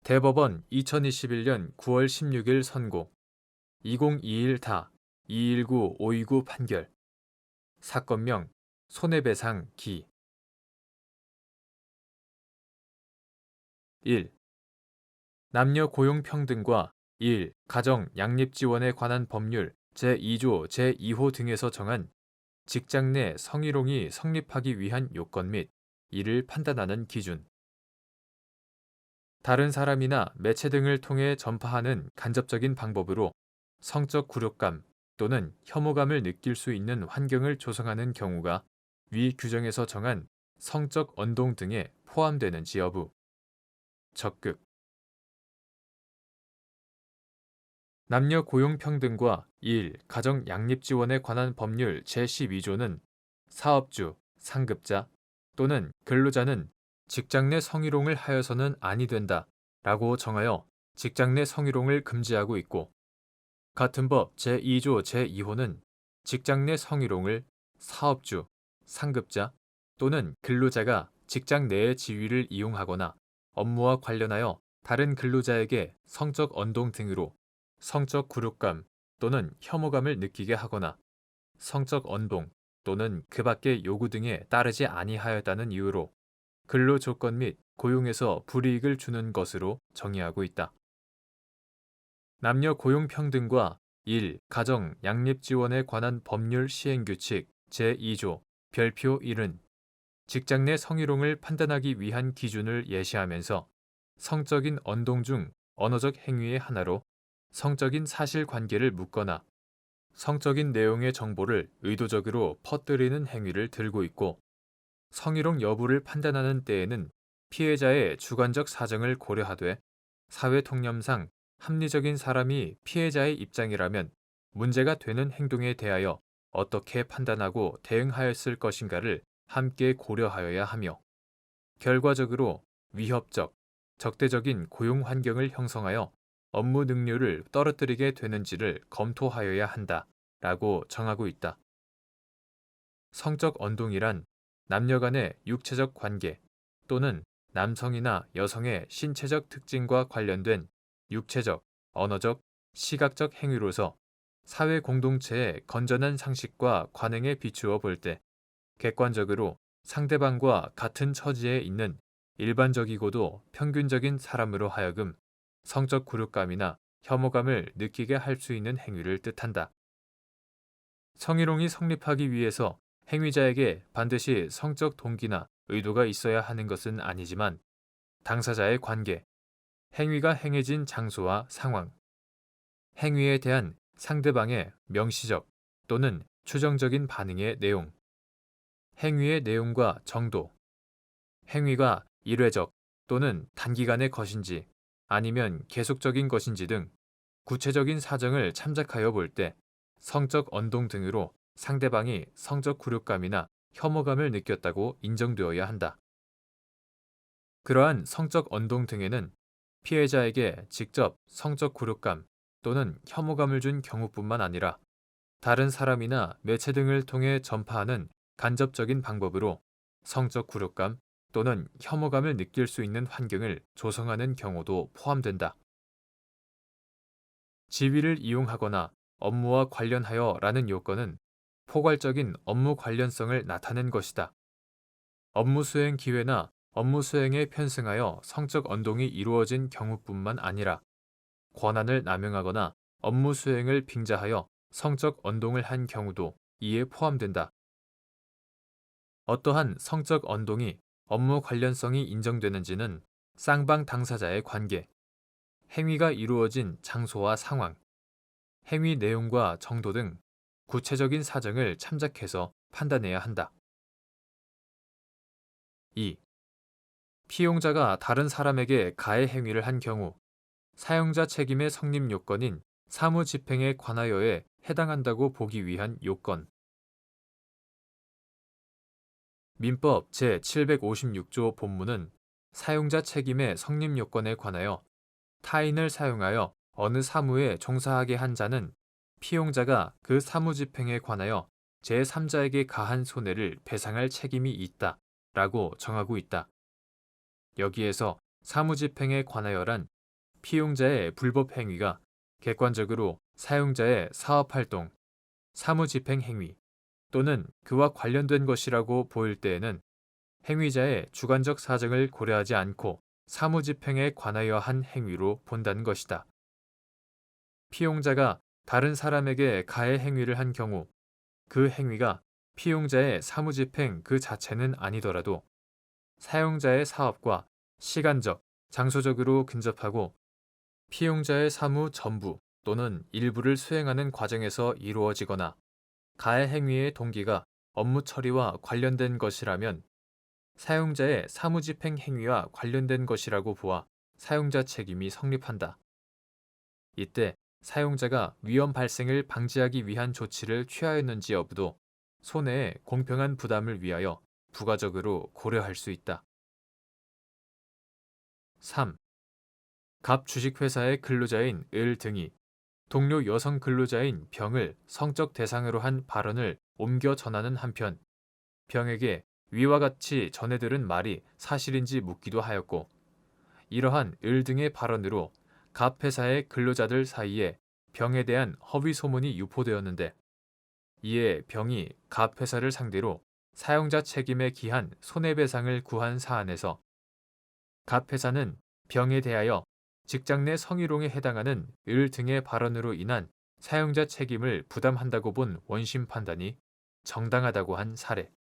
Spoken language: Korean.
대법원 2021년 9월 16일 선고 2021타 219-529 판결 사건명 손해배상 기 1. 남녀 고용평등과 2. 가정 양립지원에 관한 법률 제2조 제2호 등에서 정한 직장 내 성희롱이 성립하기 위한 요건 및 이를 판단하는 기준 다른 사람이나 매체 등을 통해 전파하는 간접적인 방법으로 성적 굴욕감 또는 혐오감을 느낄 수 있는 환경을 조성하는 경우가 위 규정에서 정한 성적 언동 등에 포함되는지 여부. 적극. 남녀 고용평등과 1. 가정 양립지원에 관한 법률 제12조는 사업주, 상급자 또는 근로자는 직장 내 성희롱을 하여서는 아니 된다 라고 정하여 직장 내 성희롱을 금지하고 있고 같은 법 제2조 제2호는 직장 내 성희롱을 사업주, 상급자 또는 근로자가 직장 내의 지위를 이용하거나 업무와 관련하여 다른 근로자에게 성적 언동 등으로 성적 굴욕감 또는 혐오감을 느끼게 하거나 성적 언동 또는 그 밖의 요구 등에 따르지 아니하였다는 이유로 근로 조건 및 고용에서 불이익을 주는 것으로 정의하고 있다. 남녀 고용평등과 1. 가정 양립지원에 관한 법률 시행규칙 제2조 별표 1은 직장 내 성희롱을 판단하기 위한 기준을 예시하면서 성적인 언동 중 언어적 행위의 하나로 성적인 사실관계를 묻거나 성적인 내용의 정보를 의도적으로 퍼뜨리는 행위를 들고 있고 성희롱 여부를 판단하는 때에는 피해자의 주관적 사정을 고려하되 사회통념상 합리적인 사람이 피해자의 입장이라면 문제가 되는 행동에 대하여 어떻게 판단하고 대응하였을 것인가를 함께 고려하여야 하며 결과적으로 위협적, 적대적인 고용 환경을 형성하여 업무 능률을 떨어뜨리게 되는지를 검토하여야 한다 라고 정하고 있다. 성적 언동이란 남녀 간의 육체적 관계 또는 남성이나 여성의 신체적 특징과 관련된 육체적, 언어적, 시각적 행위로서 사회 공동체의 건전한 상식과 관행에 비추어 볼 때 객관적으로 상대방과 같은 처지에 있는 일반적이고도 평균적인 사람으로 하여금 성적 굴욕감이나 혐오감을 느끼게 할 수 있는 행위를 뜻한다. 성희롱이 성립하기 위해서 행위자에게 반드시 성적 동기나 의도가 있어야 하는 것은 아니지만 당사자의 관계, 행위가 행해진 장소와 상황, 행위에 대한 상대방의 명시적 또는 추정적인 반응의 내용, 행위의 내용과 정도, 행위가 일회적 또는 단기간의 것인지 아니면 계속적인 것인지 등 구체적인 사정을 참작하여 볼 때 성적 언동 등으로 상대방이 성적 굴욕감이나 혐오감을 느꼈다고 인정되어야 한다. 그러한 성적 언동 등에는 피해자에게 직접 성적 굴욕감 또는 혐오감을 준 경우뿐만 아니라 다른 사람이나 매체 등을 통해 전파하는 간접적인 방법으로 성적 굴욕감 또는 혐오감을 느낄 수 있는 환경을 조성하는 경우도 포함된다. 지위를 이용하거나 업무와 관련하여 라는 요건은 포괄적인 업무 관련성을 나타낸 것이다. 업무 수행 기회나 업무 수행에 편승하여 성적 언동이 이루어진 경우뿐만 아니라 권한을 남용하거나 업무 수행을 빙자하여 성적 언동을 한 경우도 이에 포함된다. 어떠한 성적 언동이 업무 관련성이 인정되는지는 쌍방 당사자의 관계, 행위가 이루어진 장소와 상황, 행위 내용과 정도 등 구체적인 사정을 참작해서 판단해야 한다. 2. 피용자가 다른 사람에게 가해 행위를 한 경우 사용자 책임의 성립 요건인 사무집행에 관하여에 해당한다고 보기 위한 요건. 민법 제756조 본문은 사용자 책임의 성립 요건에 관하여 타인을 사용하여 어느 사무에 종사하게 한 자는 피용자가 그 사무집행에 관하여 제3자에게 가한 손해를 배상할 책임이 있다 라고 정하고 있다. 여기에서 사무집행에 관하여란 피용자의 불법 행위가 객관적으로 사용자의 사업활동, 사무집행 행위 또는 그와 관련된 것이라고 보일 때에는 행위자의 주관적 사정을 고려하지 않고 사무집행에 관하여 한 행위로 본다는 것이다. 피용자가 다른 사람에게 가해 행위를 한 경우 그 행위가 피용자의 사무집행 그 자체는 아니더라도 사용자의 사업과 시간적, 장소적으로 근접하고 피용자의 사무 전부 또는 일부를 수행하는 과정에서 이루어지거나 가해 행위의 동기가 업무 처리와 관련된 것이라면 사용자의 사무집행 행위와 관련된 것이라고 보아 사용자 책임이 성립한다. 이때 사용자가 위험 발생을 방지하기 위한 조치를 취하였는지 여부도 손해의 공평한 부담을 위하여 부가적으로 고려할 수 있다. 3. 갑 주식회사의 근로자인 을 등이 동료 여성 근로자인 병을 성적 대상으로 한 발언을 옮겨 전하는 한편 병에게 위와 같이 전해들은 말이 사실인지 묻기도 하였고 이러한 을 등의 발언으로 갑 회사의 근로자들 사이에 병에 대한 허위 소문이 유포되었는데 이에 병이 갑 회사를 상대로 사용자 책임에 기한 손해배상을 구한 사안에서 갑 회사는 병에 대하여 직장 내 성희롱에 해당하는 을 등의 발언으로 인한 사용자 책임을 부담한다고 본 원심 판단이 정당하다고 한 사례.